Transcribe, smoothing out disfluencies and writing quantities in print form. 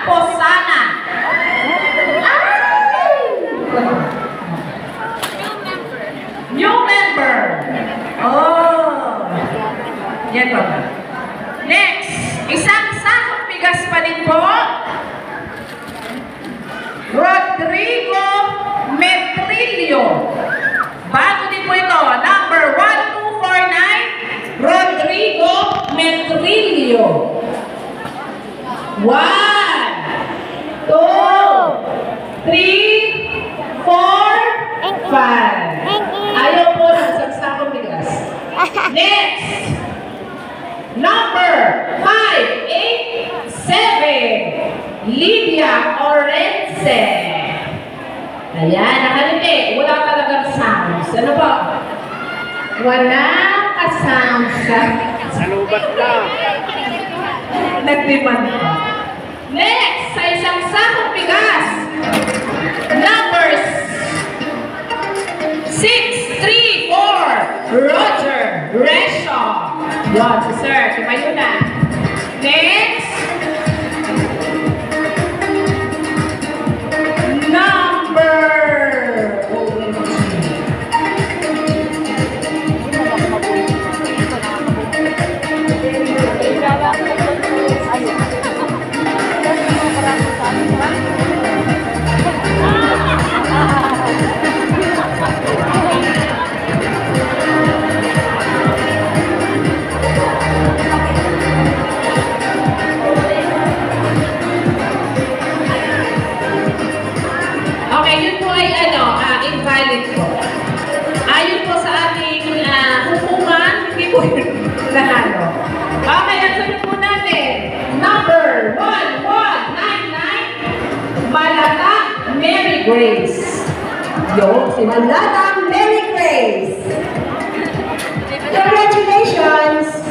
Posana. New member. Oh. Yan pa ba? Next, isang sakong bigas pa din po. Rodrigo Metrillo. Bago din po ito. Number 1249. Rodrigo Metrillo. 1, 2, 3, 4, 5. Ayaw po ng sagsakong bigas. Next. Number 587. Lydia Orense. Ayan, nakalite. Wala talagang sounds. Ano po? Walang ka-sounds ka. Salubat lang. Nag-demand pa. Next, sa isang sakong bigas. Numbers 634. Roger Resho. Yan, si sir. Tumayo na. Next. Invalid po. Ayon po sa ating hukuman, hindi po nanalo. Okay, ang sunod po natin. Number 1199, Malata Mary Grace. Yo, si Malata Mary Grace. Congratulations!